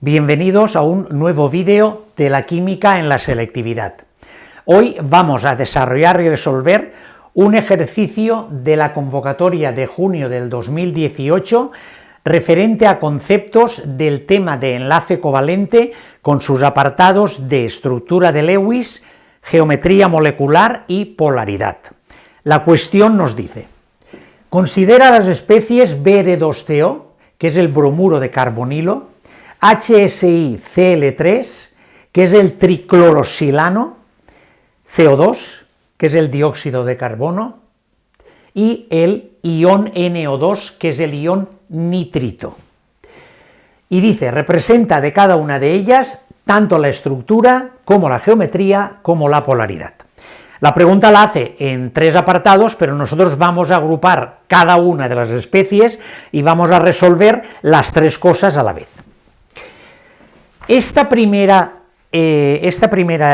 Bienvenidos a un nuevo vídeo de la química en la selectividad. Hoy vamos a desarrollar y resolver un ejercicio de la convocatoria de junio del 2018 referente a conceptos del tema de enlace covalente con sus apartados de estructura de Lewis, geometría molecular y polaridad. La cuestión nos dice: considera las especies Br2CO, que es el bromuro de carbonilo, HSiCl3, que es el triclorosilano, CO2, que es el dióxido de carbono, y el ion NO2, que es el ion nitrito. Y dice, representa de cada una de ellas tanto la estructura, como la geometría, como la polaridad. La pregunta la hace en tres apartados, pero nosotros vamos a agrupar cada una de las especies y vamos a resolver las tres cosas a la vez. Esta primera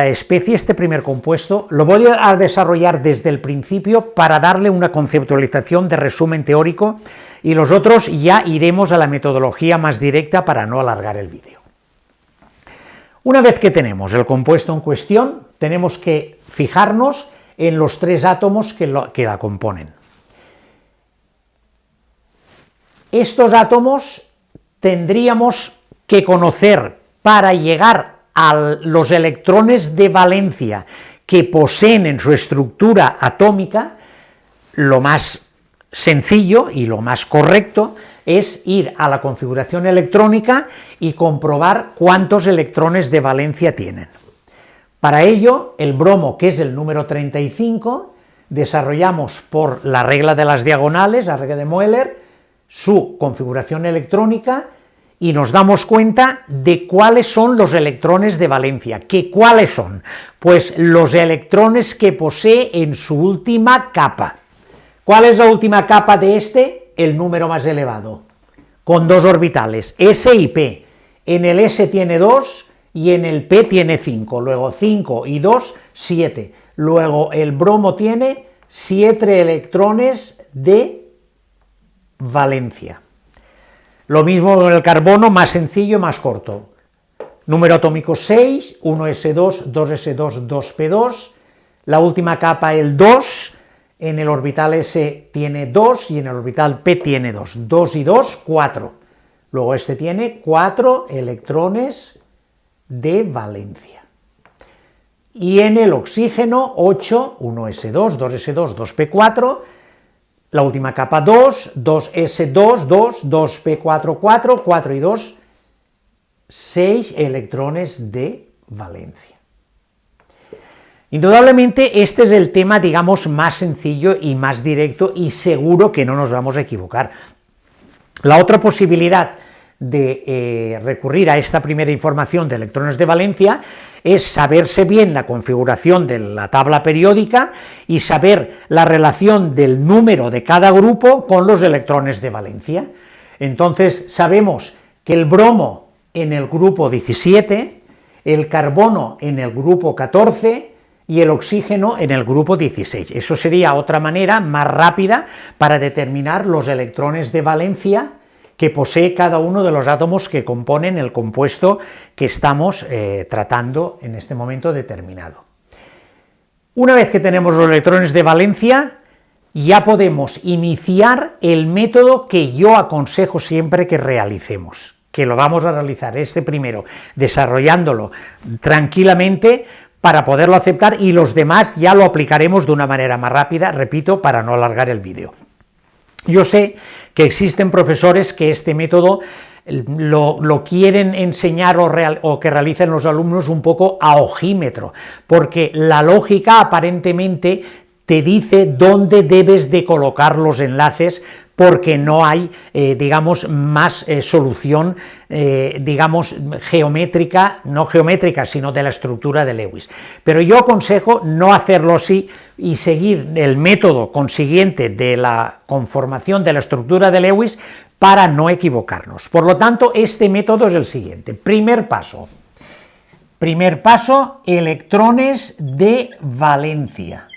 especie, este primer compuesto, lo voy a desarrollar desde el principio para darle una conceptualización de resumen teórico, y los otros ya iremos a la metodología más directa para no alargar el vídeo. Una vez que tenemos el compuesto en cuestión, tenemos que fijarnos en los tres átomos que la componen. Estos átomos tendríamos que conocer para llegar a los electrones de valencia que poseen en su estructura atómica. Lo más sencillo y lo más correcto es ir a la configuración electrónica y comprobar cuántos electrones de valencia tienen. Para ello, el bromo, que es el número 35, desarrollamos por la regla de las diagonales, la regla de Moeller, su configuración electrónica, y nos damos cuenta de cuáles son los electrones de valencia. ¿Cuáles son? Pues los electrones que posee en su última capa. ¿Cuál es la última capa de este? El número más elevado, con dos orbitales, S y P. En el S tiene 2 y en el P tiene 5, luego 5 y 2, 7. Luego el bromo tiene 7 electrones de valencia. Lo mismo con el carbono, más sencillo, más corto. Número atómico 6, 1s2, 2s2, 2p2, la última capa el 2, en el orbital S tiene 2 y en el orbital P tiene 2, 2 y 2, 4. Luego este tiene 4 electrones de valencia. Y en el oxígeno 8, 1s2, 2s2, 2p4, la última capa 2, 2s2, 2, 2p4, 4, 4 y 2, 6 electrones de valencia. Indudablemente este es el tema, digamos, más sencillo y más directo, y seguro que no nos vamos a equivocar. La otra posibilidad de recurrir a esta primera información de electrones de valencia es saberse bien la configuración de la tabla periódica y saber la relación del número de cada grupo con los electrones de valencia. Entonces sabemos que el bromo en el grupo 17, el carbono en el grupo 14 y el oxígeno en el grupo 16. Eso sería otra manera más rápida para determinar los electrones de valencia que posee cada uno de los átomos que componen el compuesto que estamos tratando en este momento determinado. Una vez que tenemos los electrones de valencia, ya podemos iniciar el método que yo aconsejo siempre que realicemos, que lo vamos a realizar primero, desarrollándolo tranquilamente para poderlo aceptar, y los demás ya lo aplicaremos de una manera más rápida, repito, para no alargar el vídeo. Yo sé que existen profesores que este método lo quieren enseñar o que realicen los alumnos un poco a ojímetro, porque la lógica aparentemente te dice dónde debes de colocar los enlaces, porque no hay, digamos, más solución, digamos, geométrica, no geométrica, sino de la estructura de Lewis. Pero yo aconsejo no hacerlo así y seguir el método consiguiente de la conformación de la estructura de Lewis para no equivocarnos. Por lo tanto, este método es el siguiente. Primer paso, electrones de valencia.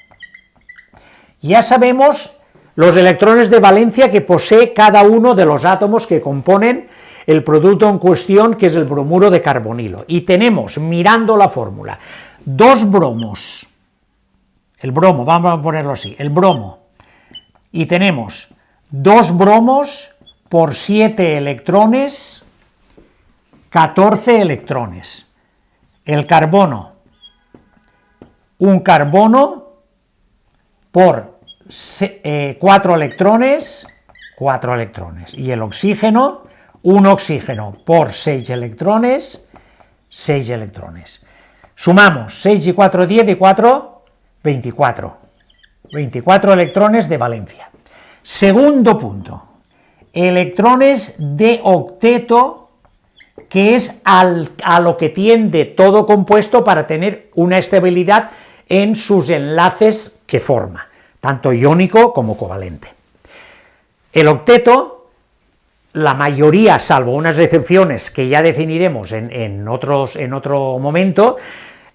Ya sabemos los electrones de valencia que posee cada uno de los átomos que componen el producto en cuestión, que es el bromuro de carbonilo, y tenemos, mirando la fórmula, 2 bromos, el bromo, vamos a ponerlo así, el bromo, y tenemos 2 bromos por 7 electrones, 14 electrones. El carbono, un carbono por 4 electrones, 4 electrones, y el oxígeno, un oxígeno por 6 electrones, 6 electrones. Sumamos 6 y 4, 10 y 4, 24. 24 electrones de valencia. Segundo punto, electrones de octeto, que es a lo que tiende todo compuesto para tener una estabilidad en sus enlaces que forma, tanto iónico como covalente. El octeto, la mayoría, salvo unas excepciones que ya definiremos en otro momento,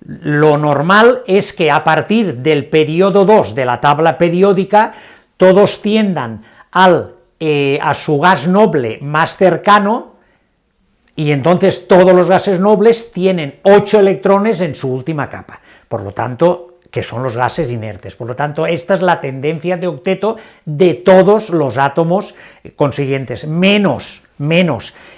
lo normal es que a partir del periodo 2 de la tabla periódica todos tiendan a su gas noble más cercano, y entonces todos los gases nobles tienen 8 electrones en su última capa, por lo tanto, que son los gases inertes. Por lo tanto, esta es la tendencia de octeto de todos los átomos consiguientes, menos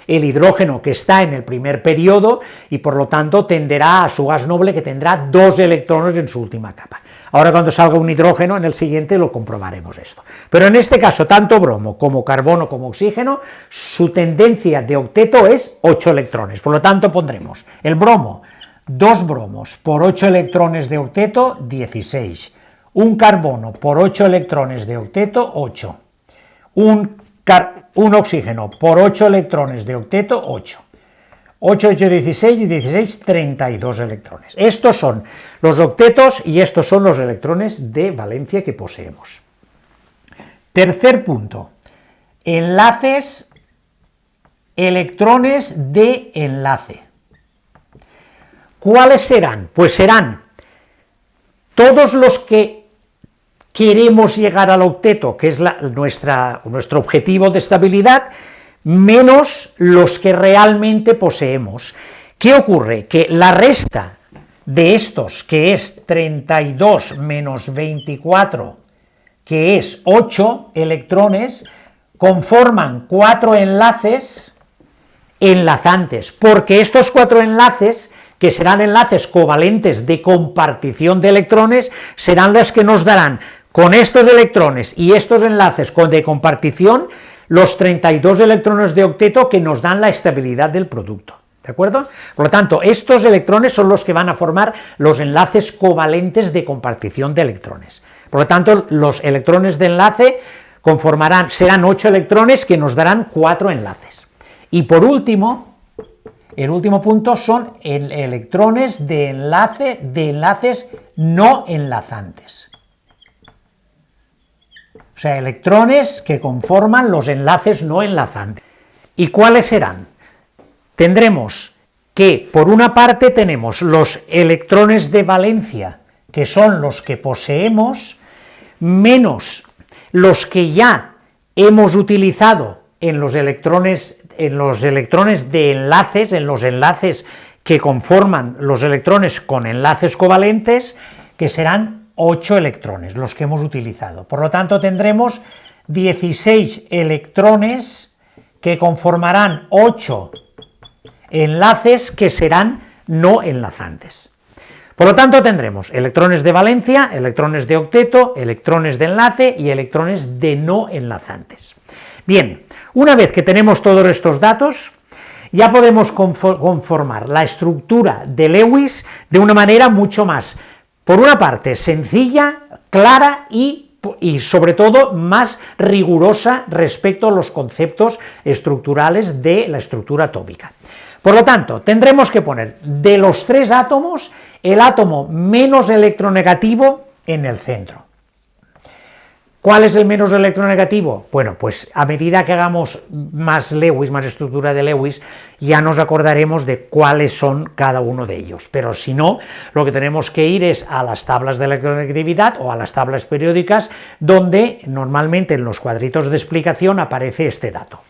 el hidrógeno, que está en el primer periodo, y por lo tanto tenderá a su gas noble, que tendrá 2 electrones en su última capa. Ahora, cuando salga un hidrógeno en el siguiente, lo comprobaremos esto. Pero en este caso, tanto bromo como carbono como oxígeno, su tendencia de octeto es 8 electrones. Por lo tanto, pondremos el bromo, 2 bromos por 8 electrones de octeto, 16. Un carbono por 8 electrones de octeto, 8. Un oxígeno por 8 electrones de octeto, 8. 8, 8, 16 y 16, 32 electrones. Estos son los octetos y estos son los electrones de valencia que poseemos. Tercer punto, enlaces, electrones de enlace. ¿Cuáles serán? Pues serán todos los que queremos llegar al octeto, que es nuestro objetivo de estabilidad, menos los que realmente poseemos. ¿Qué ocurre? Que la resta de estos, que es 32 menos 24, que es 8 electrones, conforman 4 enlaces enlazantes, porque estos 4 enlaces, que serán enlaces covalentes de compartición de electrones, serán los que nos darán, con estos electrones y estos enlaces de compartición, los 32 electrones de octeto que nos dan la estabilidad del producto, ¿de acuerdo? Por lo tanto, estos electrones son los que van a formar los enlaces covalentes de compartición de electrones. Por lo tanto, los electrones de enlace serán 8 electrones que nos darán 4 enlaces. Y por último, el último punto son electrones de enlaces no enlazantes. O sea, electrones que conforman los enlaces no enlazantes. ¿Y cuáles serán? Tendremos que, por una parte, tenemos los electrones de valencia, que son los que poseemos, menos los que ya hemos utilizado en los electrones de enlaces, en los enlaces que conforman los electrones con enlaces covalentes, que serán 8 electrones, los que hemos utilizado. Por lo tanto, tendremos 16 electrones que conformarán 8 enlaces que serán no enlazantes. Por lo tanto, tendremos electrones de valencia, electrones de octeto, electrones de enlace y electrones de no enlazantes. Bien, una vez que tenemos todos estos datos, ya podemos conformar la estructura de Lewis de una manera mucho más, por una parte, sencilla, clara y sobre todo más rigurosa respecto a los conceptos estructurales de la estructura atómica. Por lo tanto, tendremos que poner de los 3 átomos el átomo menos electronegativo en el centro. ¿Cuál es el menos electronegativo? Bueno, pues a medida que hagamos más Lewis, más estructura de Lewis, ya nos acordaremos de cuáles son cada uno de ellos, pero si no, lo que tenemos que ir es a las tablas de electronegatividad o a las tablas periódicas, donde normalmente en los cuadritos de explicación aparece este dato.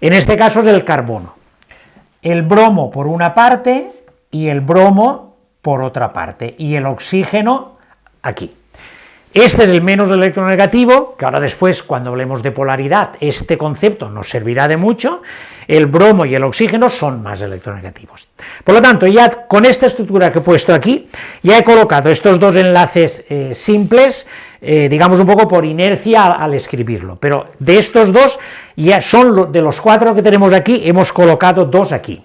En este caso es el carbono. El bromo por una parte y el bromo por otra parte, y el oxígeno aquí. Este es el menos electronegativo, que ahora después, cuando hablemos de polaridad, este concepto nos servirá de mucho. El bromo y el oxígeno son más electronegativos. Por lo tanto, ya con esta estructura que he puesto aquí, ya he colocado estos dos enlaces simples, digamos un poco por inercia al escribirlo, pero de estos dos, ya son de los 4 que tenemos aquí, hemos colocado 2 aquí.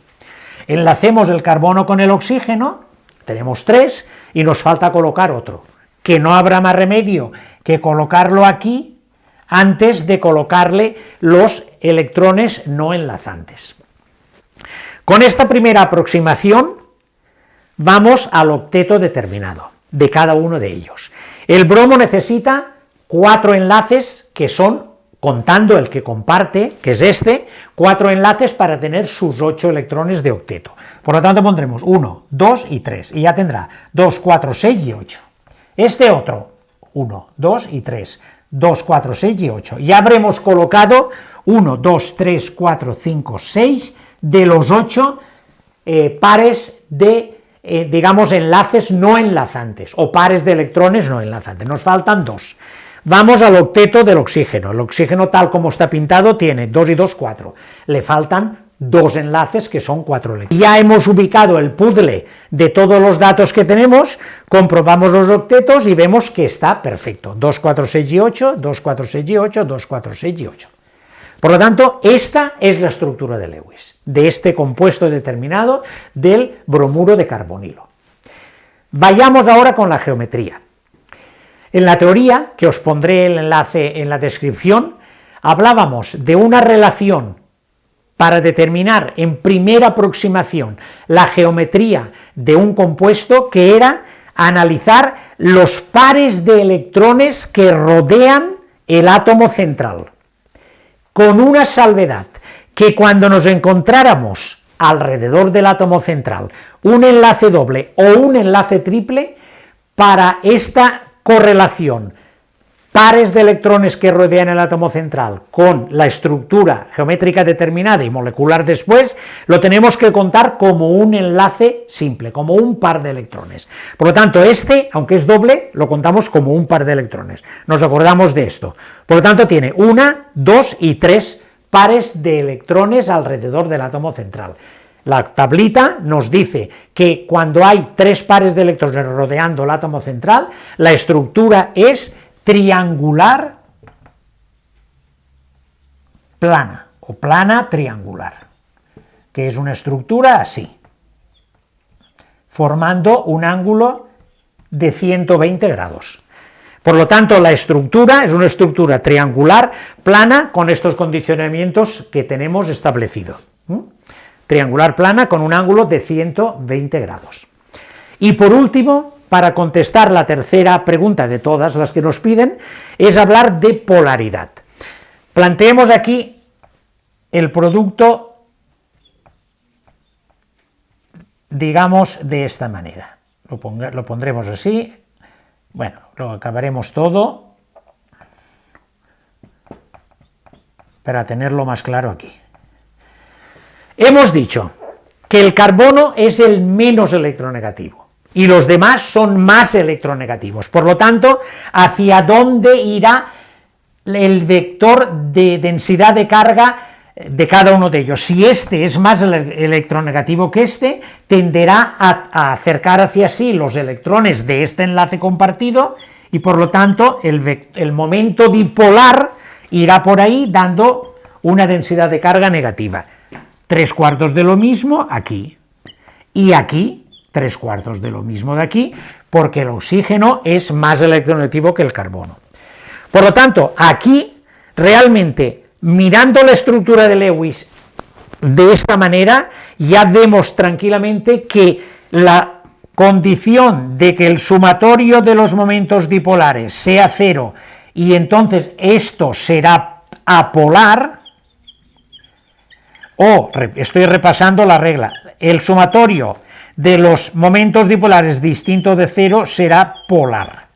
Enlacemos el carbono con el oxígeno, tenemos 3, y nos falta colocar otro, que no habrá más remedio que colocarlo aquí antes de colocarle los electrones no enlazantes. Con esta primera aproximación vamos al octeto determinado de cada uno de ellos. El bromo necesita 4 enlaces que son, contando el que comparte, que es este, 4 enlaces para tener sus 8 electrones de octeto. Por lo tanto pondremos 1, 2 y 3, y ya tendrá 2, 4, 6 y 8. Este otro, 1, 2 y 3, 2, 4, 6 y 8. Ya habremos colocado 1, 2, 3, 4, 5, 6 de los 8 pares de, digamos, enlaces no enlazantes, o pares de electrones no enlazantes. Nos faltan 2. Vamos al octeto del oxígeno. El oxígeno, tal como está pintado, tiene 2 y 2, 4. Le faltan 2 enlaces que son 4 electrones. Ya hemos ubicado el puzzle de todos los datos que tenemos, comprobamos los octetos y vemos que está perfecto. 2, 4, 6 y 8, 2, 4, 6 y 8, 2, 4, 6 y 8. Por lo tanto, esta es la estructura de Lewis, de este compuesto determinado del bromuro de carbonilo. Vayamos ahora con la geometría. En la teoría, que os pondré el enlace en la descripción, hablábamos de una relación para determinar en primera aproximación la geometría de un compuesto, que era analizar los pares de electrones que rodean el átomo central, con una salvedad, que cuando nos encontráramos alrededor del átomo central un enlace doble o un enlace triple, para esta correlación, pares de electrones que rodean el átomo central con la estructura geométrica determinada y molecular después, lo tenemos que contar como un enlace simple, como un par de electrones. Por lo tanto, este, aunque es doble, lo contamos como un par de electrones. Nos acordamos de esto. Por lo tanto, tiene 1, 2 y 3 pares de electrones alrededor del átomo central. La tablita nos dice que cuando hay 3 pares de electrones rodeando el átomo central, la estructura es triangular plana, o plana triangular, que es una estructura así, formando un ángulo de 120 grados. Por lo tanto, la estructura es una estructura triangular plana con estos condicionamientos que tenemos establecido. Triangular plana con un ángulo de 120 grados. Y por último, para contestar la tercera pregunta de todas las que nos piden, es hablar de polaridad. Planteemos aquí el producto, digamos, de esta manera. Lo pondremos así, bueno, lo acabaremos todo, para tenerlo más claro aquí. Hemos dicho que el carbono es el menos electronegativo, y los demás son más electronegativos. Por lo tanto, ¿hacia dónde irá el vector de densidad de carga de cada uno de ellos? Si este es más electronegativo que este, tenderá a acercar hacia sí los electrones de este enlace compartido, y por lo tanto el momento dipolar irá por ahí dando una densidad de carga negativa. 3/4 de lo mismo aquí, y aquí 3/4 de lo mismo de aquí, porque el oxígeno es más electronegativo que el carbono. Por lo tanto, aquí realmente, mirando la estructura de Lewis de esta manera, ya vemos tranquilamente que la condición de que el sumatorio de los momentos dipolares sea 0, y entonces esto será apolar, estoy repasando la regla, el sumatorio de los momentos dipolares distinto de 0 será polar.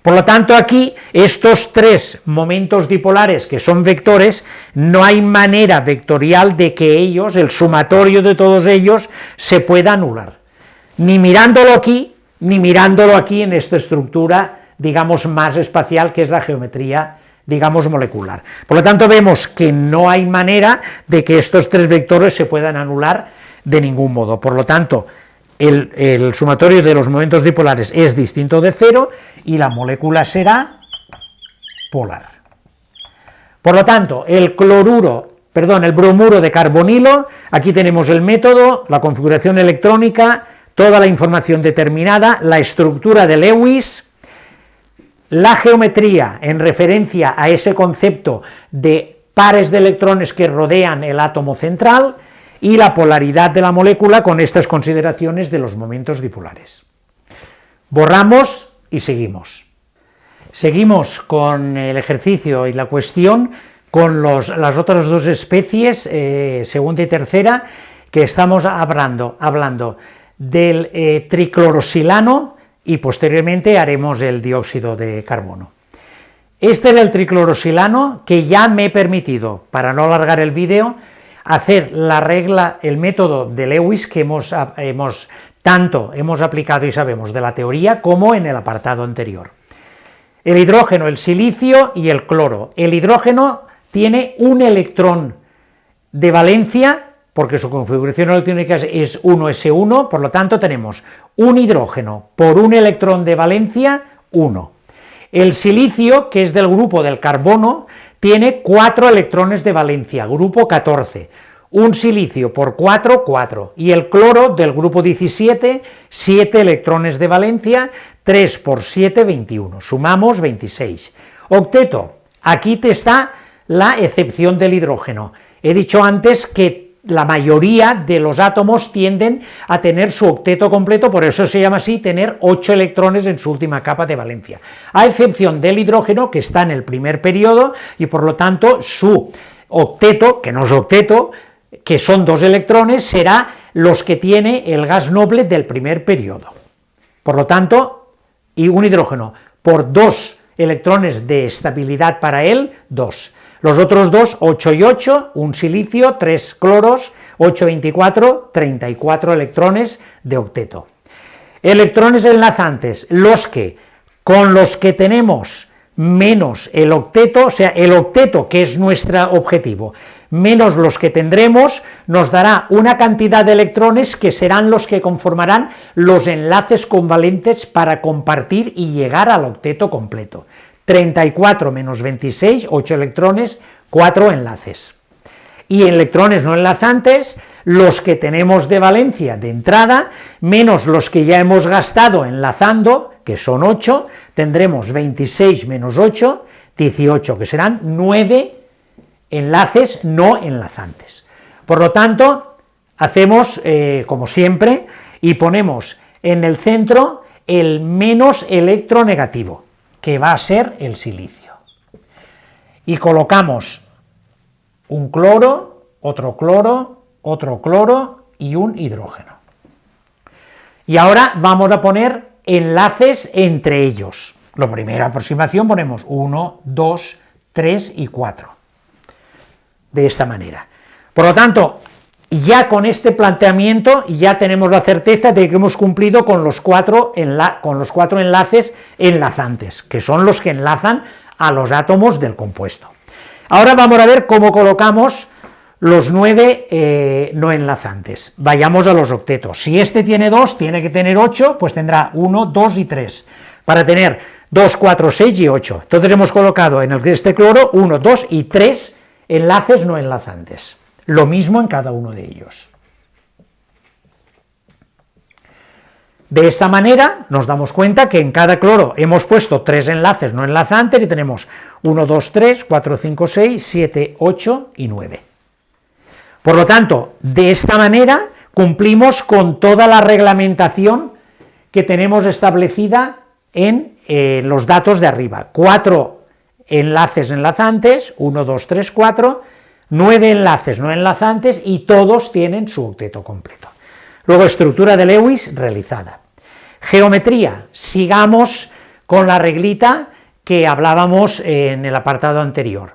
Por lo tanto, aquí, estos tres momentos dipolares, que son vectores, no hay manera vectorial de que ellos, el sumatorio de todos ellos, se pueda anular. Ni mirándolo aquí, ni mirándolo aquí en esta estructura, digamos, más espacial, que es la geometría, digamos, molecular. Por lo tanto, vemos que no hay manera de que estos tres vectores se puedan anular de ningún modo. Por lo tanto, el sumatorio de los momentos dipolares es distinto de cero y la molécula será polar. Por lo tanto, el bromuro de carbonilo, aquí tenemos el método, la configuración electrónica, toda la información determinada, la estructura de Lewis, la geometría en referencia a ese concepto de pares de electrones que rodean el átomo central, y la polaridad de la molécula con estas consideraciones de los momentos dipolares. Borramos y seguimos. Seguimos con el ejercicio y la cuestión con las otras dos especies, segunda y tercera, que estamos hablando del triclorosilano y posteriormente haremos el dióxido de carbono. Este era el triclorosilano, que ya me he permitido, para no alargar el vídeo, hacer la regla, el método de Lewis que hemos aplicado y sabemos de la teoría como en el apartado anterior. El hidrógeno, el silicio y el cloro. El hidrógeno tiene un electrón de valencia, porque su configuración electrónica es 1s1, por lo tanto tenemos un hidrógeno por un electrón de valencia, 1. El silicio, que es del grupo del carbono, tiene 4 electrones de valencia, grupo 14, un silicio por 4, 4, y el cloro del grupo 17, 7 electrones de valencia, 3 por 7, 21, sumamos 26. Octeto, aquí te está la excepción del hidrógeno. He dicho antes que la mayoría de los átomos tienden a tener su octeto completo, por eso se llama así, tener 8 electrones en su última capa de valencia, a excepción del hidrógeno, que está en el primer periodo, y por lo tanto su octeto, que no es octeto, que son 2 electrones, será los que tiene el gas noble del primer periodo. Por lo tanto, y un hidrógeno por 2 electrones de estabilidad para él, 2. Los otros dos, 8 y 8, un silicio, 3 cloros, 8, 24, 34 electrones de octeto. Electrones enlazantes, con los que tenemos menos el octeto, o sea, el octeto, que es nuestro objetivo, menos los que tendremos, nos dará una cantidad de electrones que serán los que conformarán los enlaces covalentes para compartir y llegar al octeto completo. 34 menos 26, 8 electrones, 4 enlaces. Y electrones no enlazantes, los que tenemos de valencia de entrada, menos los que ya hemos gastado enlazando, que son 8, tendremos 26 menos 8, 18, que serán 9 enlaces no enlazantes. Por lo tanto, hacemos como siempre y ponemos en el centro el menos electronegativo, que va a ser el silicio. Y colocamos un cloro, otro cloro y un hidrógeno. Y ahora vamos a poner enlaces entre ellos. La primera aproximación ponemos 1, 2, 3 y 4. De esta manera. Por lo tanto, ya con este planteamiento ya tenemos la certeza de que hemos cumplido con los 4 enlaces enlazantes, que son los que enlazan a los átomos del compuesto. Ahora vamos a ver cómo colocamos los 9 no enlazantes. Vayamos a los octetos. Si este tiene 2, tiene que tener 8, pues tendrá 1, 2 y 3, para tener 2, 4, 6 y 8. Entonces hemos colocado en este cloro 1, 2 y 3 enlaces no enlazantes. Lo mismo en cada uno de ellos. De esta manera nos damos cuenta que en cada cloro hemos puesto 3 enlaces no enlazantes y tenemos 1, 2, 3, 4, 5, 6, 7, 8 y 9. Por lo tanto, de esta manera cumplimos con toda la reglamentación que tenemos establecida en los datos de arriba. 4 enlaces enlazantes, 1, 2, 3, 4, 9 enlaces no enlazantes y todos tienen su octeto completo. Luego, estructura de Lewis realizada. Geometría, sigamos con la reglita que hablábamos en el apartado anterior.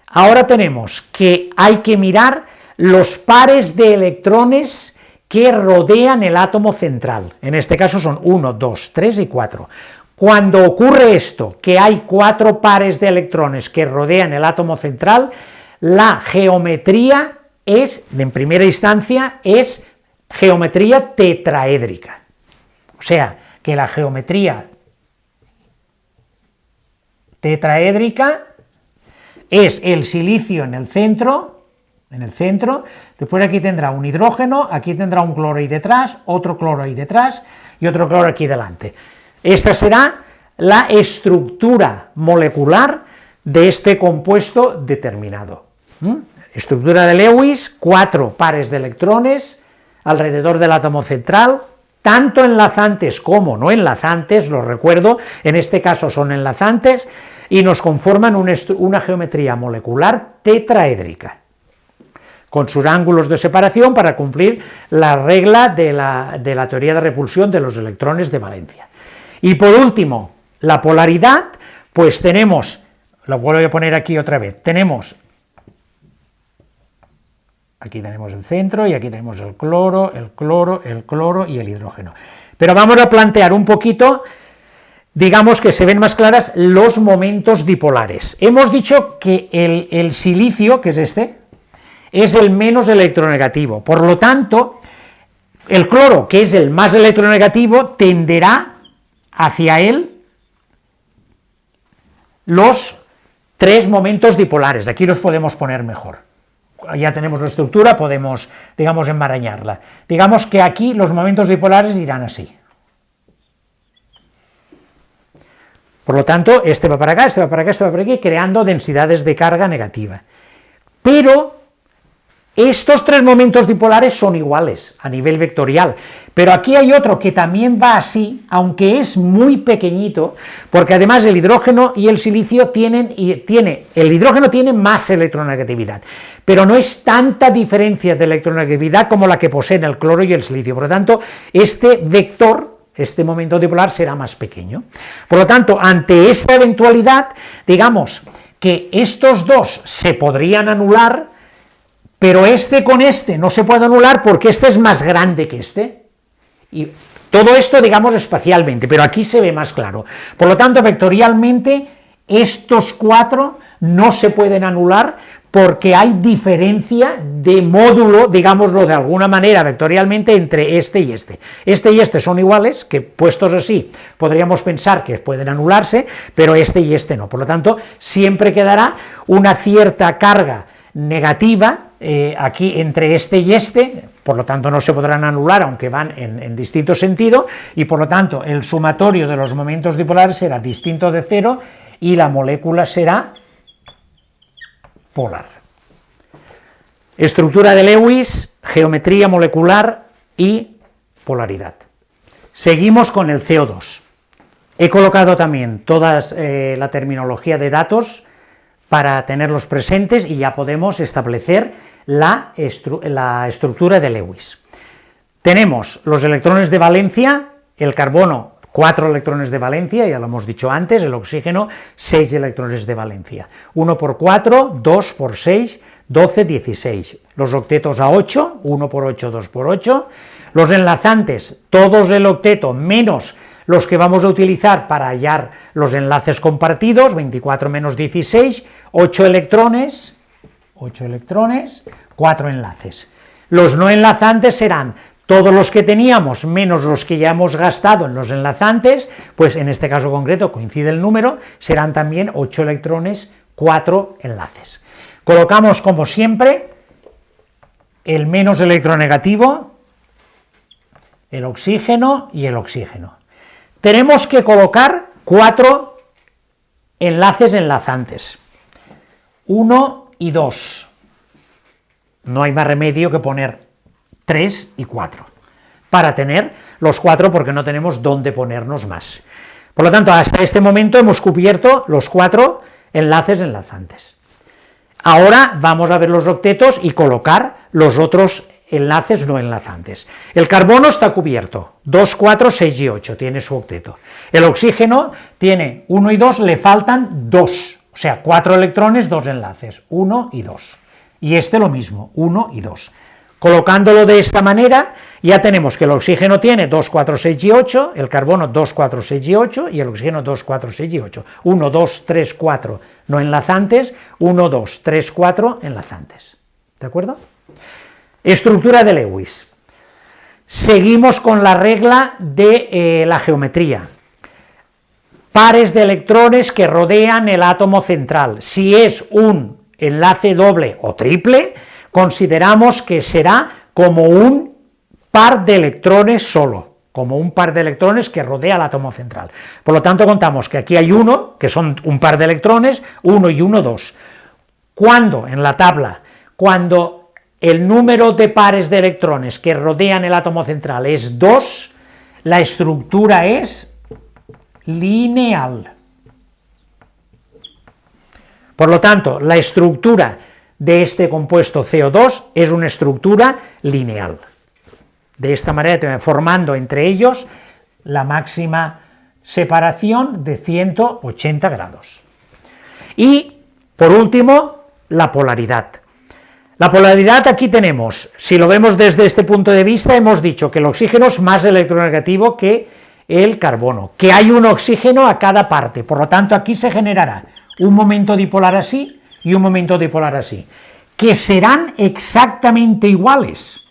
Ahora tenemos que hay que mirar los pares de electrones que rodean el átomo central. En este caso son 1, 2, 3 y 4. Cuando ocurre esto, que hay 4 pares de electrones que rodean el átomo central, la geometría es, en primera instancia, es geometría tetraédrica. O sea, que la geometría tetraédrica es el silicio en el centro, después aquí tendrá un hidrógeno, aquí tendrá un cloro ahí detrás, otro cloro ahí detrás y otro cloro aquí delante. Esta será la estructura molecular de este compuesto determinado. Estructura de Lewis, 4 pares de electrones alrededor del átomo central, tanto enlazantes como no enlazantes, lo recuerdo, en este caso son enlazantes, y nos conforman una geometría molecular tetraédrica, con sus ángulos de separación para cumplir la regla de la teoría de repulsión de los electrones de valencia. Y por último, la polaridad, pues tenemos, lo vuelvo a poner aquí otra vez, aquí tenemos el centro y aquí tenemos el cloro, el cloro, el cloro y el hidrógeno. Pero vamos a plantear un poquito, digamos que se ven más claras los momentos dipolares. Hemos dicho que el silicio, que es este, es el menos electronegativo, por lo tanto, el cloro, que es el más electronegativo, tenderá hacia él los 3 momentos dipolares. Aquí los podemos poner mejor. Ya tenemos la estructura, podemos, digamos, enmarañarla. Digamos que aquí los momentos dipolares irán así. Por lo tanto, este va para acá, este va para acá, este va para aquí, creando densidades de carga negativa. Pero estos 3 momentos dipolares son iguales a nivel vectorial, pero aquí hay otro que también va así, aunque es muy pequeñito, porque además el hidrógeno y el silicio el hidrógeno tiene más electronegatividad, pero no es tanta diferencia de electronegatividad como la que poseen el cloro y el silicio, por lo tanto, este vector, este momento dipolar será más pequeño. Por lo tanto, ante esta eventualidad, digamos que estos dos se podrían anular, pero este con este no se puede anular porque este es más grande que este. Y todo esto, digamos, espacialmente, pero aquí se ve más claro. Por lo tanto, vectorialmente, estos 4 no se pueden anular porque hay diferencia de módulo, digámoslo de alguna manera, vectorialmente, entre este y este. Este y este son iguales, que puestos así, podríamos pensar que pueden anularse, pero este y este no. Por lo tanto, siempre quedará una cierta carga negativa aquí entre este y este, por lo tanto no se podrán anular aunque van en distinto sentido, y por lo tanto el sumatorio de los momentos dipolares será distinto de 0 y la molécula será polar. Estructura de Lewis, geometría molecular y polaridad. Seguimos con el CO2. He colocado también toda la terminología de datos para tenerlos presentes y ya podemos establecer la estructura de Lewis. Tenemos los electrones de valencia, el carbono 4 electrones de valencia, ya lo hemos dicho antes, el oxígeno 6 electrones de valencia, 1 por 4, 2 por 6, 12, 16, los octetos a 8, 1 por 8, 2 por 8, los enlazantes, todos el octeto menos los que vamos a utilizar para hallar los enlaces compartidos, 24 menos 16, 8 electrones, 4 enlaces. Los no enlazantes serán todos los que teníamos menos los que ya hemos gastado en los enlazantes, pues en este caso concreto coincide el número, serán también 8 electrones, 4 enlaces. Colocamos como siempre el menos electronegativo, el oxígeno y el oxígeno. Tenemos que colocar 4 enlaces enlazantes, 1 y 2, no hay más remedio que poner 3 y 4, para tener los 4 porque no tenemos dónde ponernos más. Por lo tanto, hasta este momento hemos cubierto los 4 enlaces enlazantes. Ahora vamos a ver los octetos y colocar los otros enlaces no enlazantes. El carbono está cubierto, 2, 4, 6 y 8, tiene su octeto. El oxígeno tiene 1 y 2, le faltan 2, o sea, 4 electrones, 2 enlaces, 1 y 2. Y este lo mismo, 1 y 2. Colocándolo de esta manera, ya tenemos que el oxígeno tiene 2, 4, 6 y 8, el carbono 2, 4, 6 y 8, y el oxígeno 2, 4, 6 y 8. 1, 2, 3, 4 no enlazantes, 1, 2, 3, 4 enlazantes. ¿De acuerdo? Estructura de Lewis. Seguimos con la regla de la geometría. Pares de electrones que rodean el átomo central. Si es un enlace doble o triple, consideramos que será como un par de electrones solo, como un par de electrones que rodea el átomo central. Por lo tanto, contamos que aquí hay uno, que son un par de electrones, 1 y 1, 2. ¿Cuándo? En la tabla, cuando el número de pares de electrones que rodean el átomo central es 2, la estructura es lineal. Por lo tanto, la estructura de este compuesto CO2 es una estructura lineal. De esta manera, formando entre ellos la máxima separación de 180 grados. Y, por último, la polaridad. La polaridad aquí tenemos, si lo vemos desde este punto de vista, hemos dicho que el oxígeno es más electronegativo que el carbono, que hay un oxígeno a cada parte, por lo tanto aquí se generará un momento dipolar así y un momento dipolar así, que serán exactamente iguales,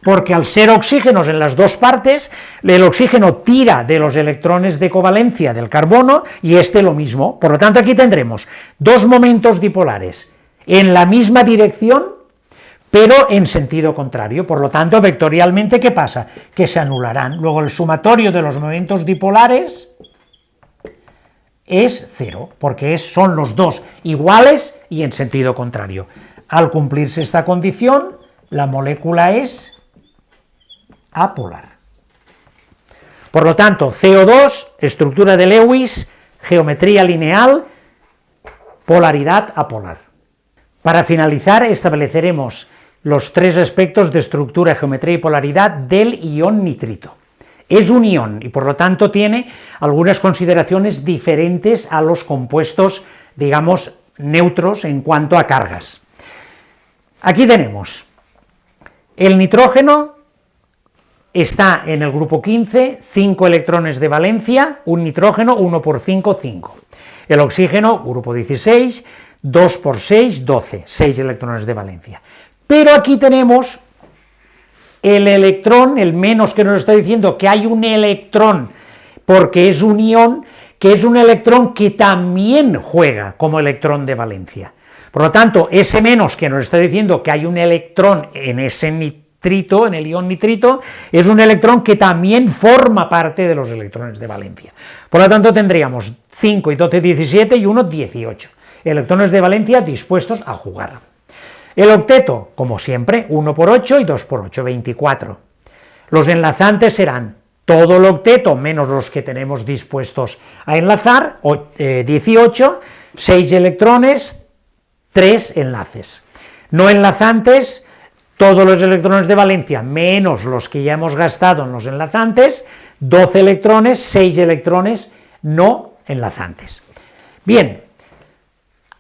porque al ser oxígenos en las dos partes, el oxígeno tira de los electrones de covalencia del carbono y este lo mismo, por lo tanto aquí tendremos dos momentos dipolares en la misma dirección, pero en sentido contrario, por lo tanto, vectorialmente, ¿qué pasa? Que se anularán, luego el sumatorio de los momentos dipolares es 0, porque son los dos iguales y en sentido contrario. Al cumplirse esta condición, la molécula es apolar. Por lo tanto, CO2, estructura de Lewis, geometría lineal, polaridad apolar. Para finalizar, estableceremos los tres aspectos de estructura, geometría y polaridad del ion nitrito. Es un ion y por lo tanto tiene algunas consideraciones diferentes a los compuestos, digamos, neutros en cuanto a cargas. Aquí tenemos el nitrógeno, está en el grupo 15, 5 electrones de valencia, un nitrógeno, 1 por 5, 5. El oxígeno, grupo 16, 2 por 6, 12, 6 electrones de valencia. Pero aquí tenemos el electrón, el menos que nos está diciendo que hay un electrón, porque es un ion, que es un electrón que también juega como electrón de valencia. Por lo tanto, ese menos que nos está diciendo que hay un electrón en ese nitrito, en el ion nitrito, es un electrón que también forma parte de los electrones de valencia. Por lo tanto, tendríamos 5 y 12, 17 y 1, 18. Electrones de valencia dispuestos a jugar. El octeto, como siempre, 1 por 8 y 2 por 8, 24. Los enlazantes serán todo el octeto menos los que tenemos dispuestos a enlazar, 18, 6 electrones, 3 enlaces. No enlazantes, todos los electrones de valencia menos los que ya hemos gastado en los enlazantes, 12 electrones, 6 electrones no enlazantes. Bien.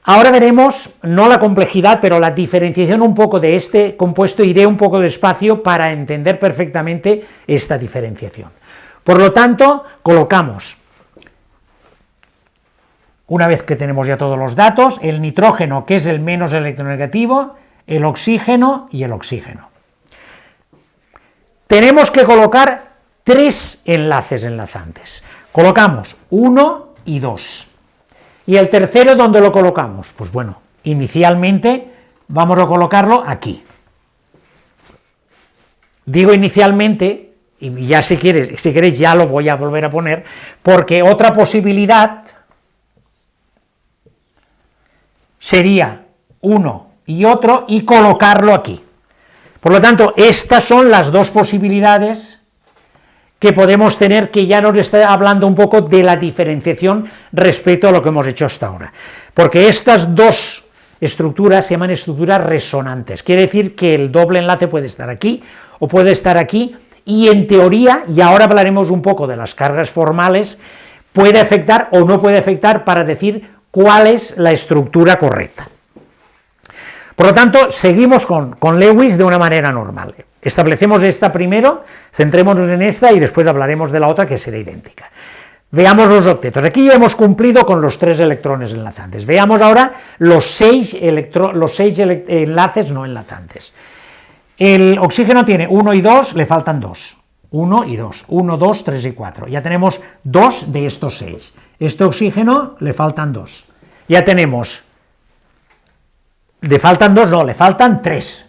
Ahora veremos, no la complejidad, pero la diferenciación un poco de este compuesto, iré un poco despacio para entender perfectamente esta diferenciación. Por lo tanto, colocamos, una vez que tenemos ya todos los datos, el nitrógeno, que es el menos electronegativo, el oxígeno y el oxígeno. Tenemos que colocar 3 enlaces enlazantes. Colocamos 1 y 2. ¿Y el tercero dónde lo colocamos? Pues bueno, inicialmente vamos a colocarlo aquí. Digo inicialmente, y ya si queréis ya lo voy a volver a poner, porque otra posibilidad sería uno y otro y colocarlo aquí. Por lo tanto, estas son las dos posibilidades que podemos tener, que ya nos está hablando un poco de la diferenciación respecto a lo que hemos hecho hasta ahora. Porque estas dos estructuras se llaman estructuras resonantes. Quiere decir que el doble enlace puede estar aquí o puede estar aquí, y en teoría, y ahora hablaremos un poco de las cargas formales, puede afectar o no puede afectar para decir cuál es la estructura correcta. Por lo tanto, seguimos con Lewis de una manera normal. Establecemos esta primero, centrémonos en esta y después hablaremos de la otra, que será idéntica. Veamos los octetos. Aquí ya hemos cumplido con los 3 electrones enlazantes. Veamos ahora los 6 enlaces no enlazantes. El oxígeno tiene 1 y 2, le faltan 2. 1 y 2, 1, 2, 3 y 4. Ya tenemos 2 de estos 6. Este oxígeno le faltan 2. Ya tenemos, le faltan 2, no, le faltan 3,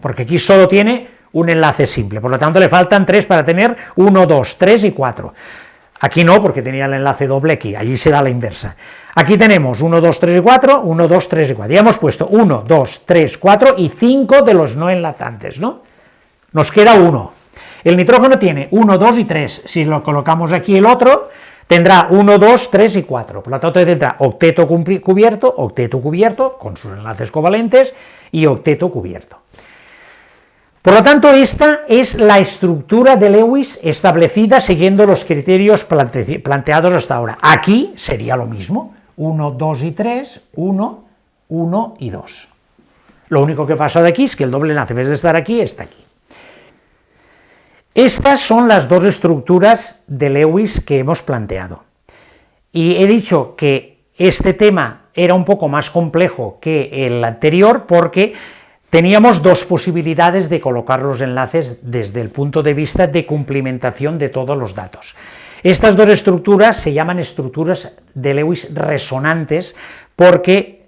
porque aquí solo tiene un enlace simple, por lo tanto le faltan 3 para tener 1, 2, 3 y 4. Aquí no, porque tenía el enlace doble aquí, allí será la inversa. Aquí tenemos 1, 2, 3 y 4, 1, 2, 3 y 4. Ya hemos puesto 1, 2, 3, 4 y 5 de los no enlazantes, ¿no? Nos queda 1. El nitrógeno tiene 1, 2 y 3. Si lo colocamos aquí el otro, tendrá 1, 2, 3 y 4. Por lo tanto, tendrá octeto cubierto, con sus enlaces covalentes, y octeto cubierto. Por lo tanto, esta es la estructura de Lewis establecida siguiendo los criterios planteados hasta ahora. Aquí sería lo mismo, 1, 2 y 3, 1, 1 y 2. Lo único que pasa de aquí es que el doble enlace, en vez de estar aquí, está aquí. Estas son las dos estructuras de Lewis que hemos planteado. Y he dicho que este tema era un poco más complejo que el anterior porque teníamos dos posibilidades de colocar los enlaces desde el punto de vista de cumplimentación de todos los datos. Estas dos estructuras se llaman estructuras de Lewis resonantes porque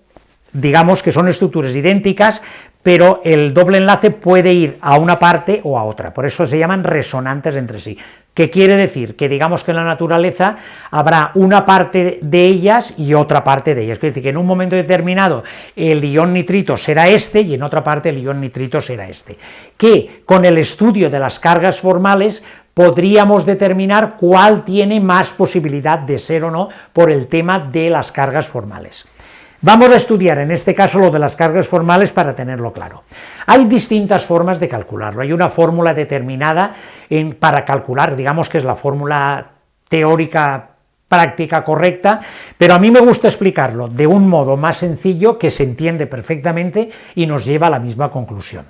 digamos que son estructuras idénticas, pero el doble enlace puede ir a una parte o a otra, por eso se llaman resonantes entre sí. ¿Qué quiere decir? Que digamos que en la naturaleza habrá una parte de ellas y otra parte de ellas, es decir, que en un momento determinado el ion nitrito será este y en otra parte el ion nitrito será este, que con el estudio de las cargas formales podríamos determinar cuál tiene más posibilidad de ser o no por el tema de las cargas formales. Vamos a estudiar en este caso lo de las cargas formales para tenerlo claro. Hay distintas formas de calcularlo, hay una fórmula determinada para calcular, digamos que es la fórmula teórica práctica correcta, pero a mí me gusta explicarlo de un modo más sencillo que se entiende perfectamente y nos lleva a la misma conclusión.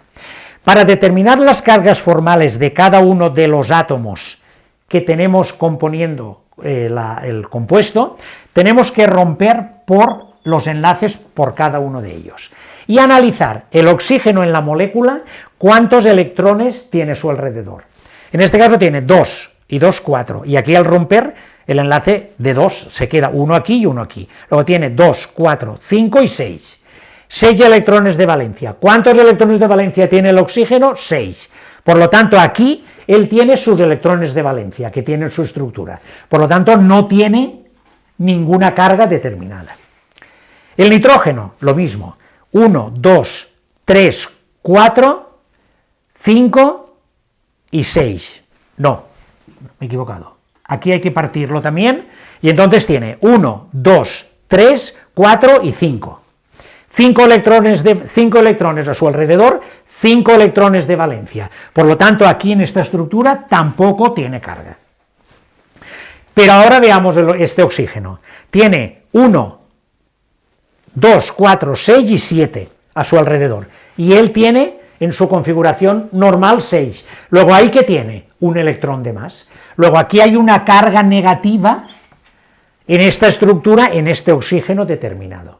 Para determinar las cargas formales de cada uno de los átomos que tenemos componiendo el compuesto, tenemos que romper por los enlaces por cada uno de ellos y analizar el oxígeno en la molécula, cuántos electrones tiene a su alrededor. En este caso tiene 2 y 2, 4, y aquí al romper el enlace de 2 se queda uno aquí y uno aquí. Luego tiene 2, 4, 5 y 6. 6 electrones de valencia. ¿Cuántos electrones de valencia tiene el oxígeno? 6. Por lo tanto, aquí él tiene sus electrones de valencia, que tienen su estructura. Por lo tanto, no tiene ninguna carga determinada. El nitrógeno, lo mismo, 1, 2, 3, 4, 5 y 6. No, me he equivocado. Aquí hay que partirlo también, y entonces tiene 1, 2, 3, 4 y 5. 5 electrones a su alrededor, 5 electrones de valencia. Por lo tanto, aquí en esta estructura tampoco tiene carga. Pero ahora veamos este oxígeno. Tiene 1, 2, 4, 6 y 7 a su alrededor, y él tiene en su configuración normal 6, luego ahí que tiene un electrón de más, luego aquí hay una carga negativa en esta estructura, en este oxígeno determinado.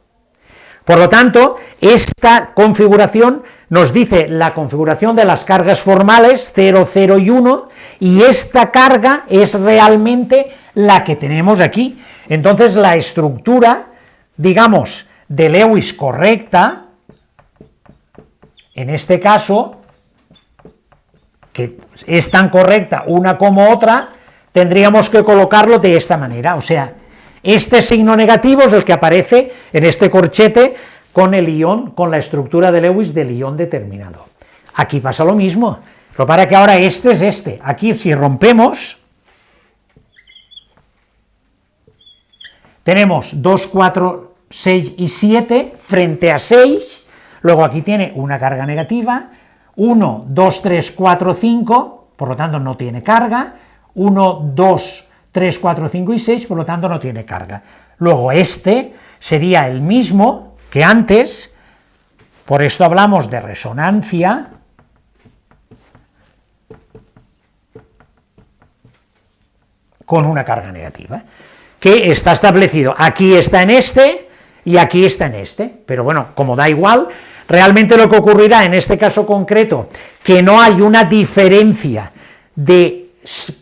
Por lo tanto, esta configuración nos dice la configuración de las cargas formales 0, 0 y 1, y esta carga es realmente la que tenemos aquí. Entonces la estructura, digamos, de Lewis correcta, en este caso, que es tan correcta una como otra, tendríamos que colocarlo de esta manera, o sea, este signo negativo es el que aparece en este corchete con el ion, con la estructura de Lewis del ion determinado. Aquí pasa lo mismo, lo para que ahora este es este, aquí si rompemos, tenemos 2, 4, 6 y 7 frente a 6, luego aquí tiene una carga negativa, 1, 2, 3, 4, 5, por lo tanto no tiene carga, 1, 2, 3, 4, 5 y 6, por lo tanto no tiene carga. Luego este sería el mismo que antes, por esto hablamos de resonancia, con una carga negativa, que está establecido, aquí está en este y aquí está en este, pero bueno, como da igual, realmente lo que ocurrirá en este caso concreto, que no hay una diferencia de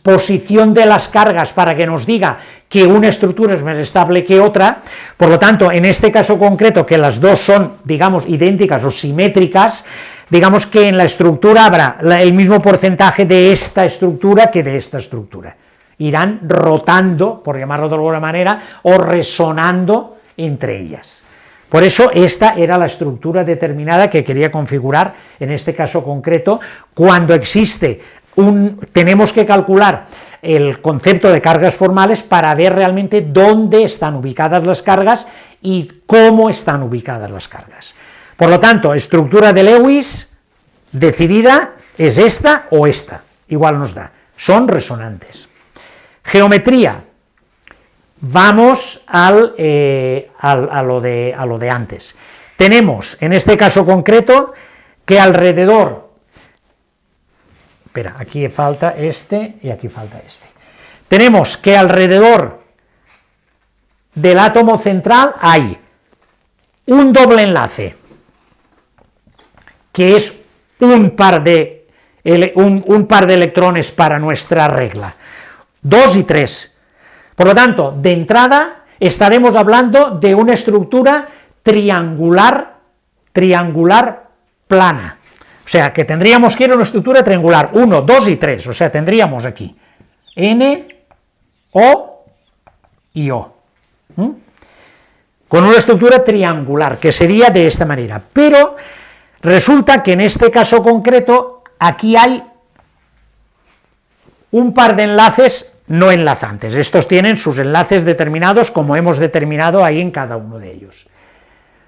posición de las cargas para que nos diga que una estructura es más estable que otra, por lo tanto, en este caso concreto, que las dos son, digamos, idénticas o simétricas, digamos que en la estructura habrá el mismo porcentaje de esta estructura que de esta estructura. Irán rotando, por llamarlo de alguna manera, o resonando entre ellas. Por eso esta era la estructura determinada que quería configurar en este caso concreto, cuando existe tenemos que calcular el concepto de cargas formales para ver realmente dónde están ubicadas las cargas y cómo están ubicadas las cargas. Por lo tanto, estructura de Lewis decidida es esta o esta, igual nos da, son resonantes. Geometría, vamos a lo de antes. Tenemos, en este caso concreto, que alrededor, espera, aquí falta este y aquí falta este. Tenemos que alrededor del átomo central hay un doble enlace, que es un par de electrones para nuestra regla, 2 y 3. Por lo tanto, de entrada estaremos hablando de una estructura triangular plana. O sea, que tendríamos que ir a una estructura triangular, 1, 2 y 3, o sea, tendríamos aquí N, O y O. Con una estructura triangular, que sería de esta manera. Pero resulta que en este caso concreto, aquí hay un par de enlaces no enlazantes. Estos tienen sus enlaces determinados, como hemos determinado ahí en cada uno de ellos.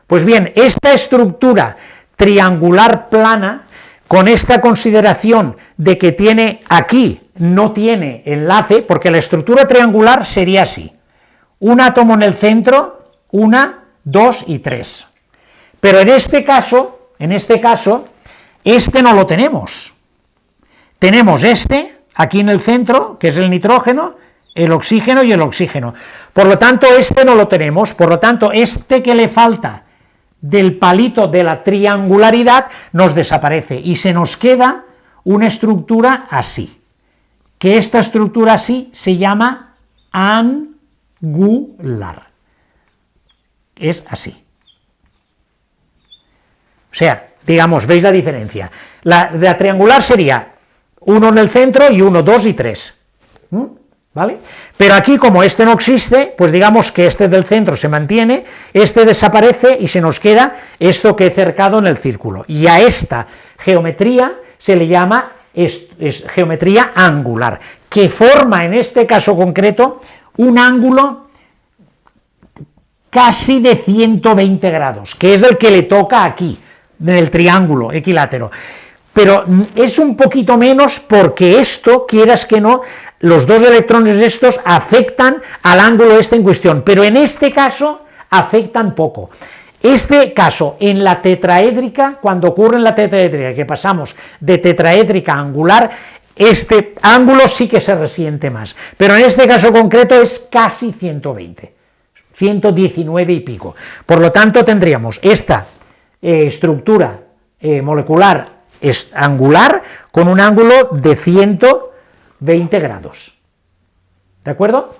Pues bien, esta estructura triangular plana, con esta consideración de que tiene aquí, no tiene enlace, porque la estructura triangular sería así, un átomo en el centro, 1, 2 y 3. Pero en este caso, este no lo tenemos. Tenemos este, aquí en el centro, que es el nitrógeno, el oxígeno y el oxígeno. Por lo tanto, este no lo tenemos, por lo tanto, este que le falta del palito de la triangularidad nos desaparece y se nos queda una estructura así, que esta estructura así se llama angular, es así. O sea, digamos, ¿veis la diferencia? La triangular sería 1 en el centro y 1, 2 y 3, ¿vale? Pero aquí, como este no existe, pues digamos que este del centro se mantiene, este desaparece y se nos queda esto que he cercado en el círculo. Y a esta geometría se le llama geometría angular, que forma en este caso concreto un ángulo casi de 120 grados, que es el que le toca aquí, en el triángulo equilátero. Pero es un poquito menos porque esto, quieras que no, los dos electrones estos afectan al ángulo este en cuestión, pero en este caso afectan poco. Este caso, en la tetraédrica, cuando ocurre en la tetraédrica, que pasamos de tetraédrica a angular, este ángulo sí que se resiente más, pero en este caso concreto es casi 120, 119 y pico. Por lo tanto, tendríamos esta estructura molecular angular con un ángulo de 120 grados. ¿De acuerdo?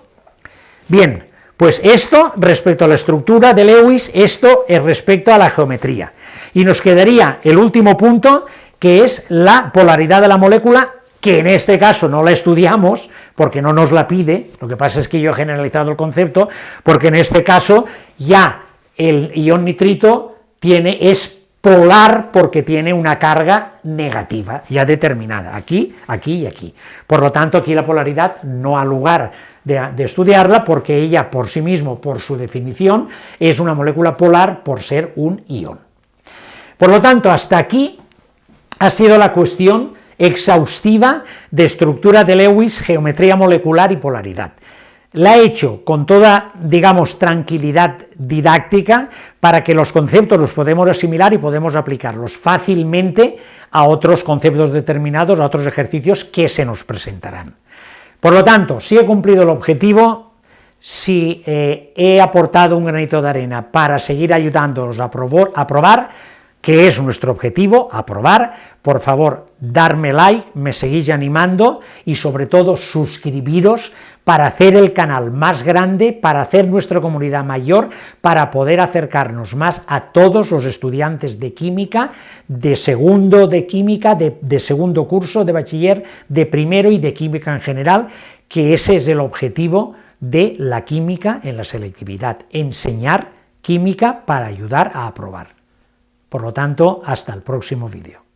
Bien, pues esto respecto a la estructura de Lewis, esto es respecto a la geometría. Y nos quedaría el último punto, que es la polaridad de la molécula, que en este caso no la estudiamos, porque no nos la pide, lo que pasa es que yo he generalizado el concepto, porque en este caso ya el ion nitrito es polar porque tiene una carga negativa ya determinada, aquí, aquí y aquí. Por lo tanto, aquí la polaridad no ha lugar de estudiarla, porque ella por sí mismo, por su definición, es una molécula polar por ser un ion. Por lo tanto, hasta aquí ha sido la cuestión exhaustiva de estructura de Lewis, geometría molecular y polaridad. La he hecho con toda, digamos, tranquilidad didáctica para que los conceptos los podemos asimilar y podemos aplicarlos fácilmente a otros conceptos determinados, a otros ejercicios que se nos presentarán. Por lo tanto, si he cumplido el objetivo, si he aportado un granito de arena para seguir ayudándolos a probar, que es nuestro objetivo, aprobar, por favor, darme like, me seguís animando y sobre todo suscribiros para hacer el canal más grande, para hacer nuestra comunidad mayor, para poder acercarnos más a todos los estudiantes de química, de segundo de química, de segundo curso de bachiller, de primero y de química en general, que ese es el objetivo de la química en la selectividad, enseñar química para ayudar a aprobar. Por lo tanto, hasta el próximo vídeo.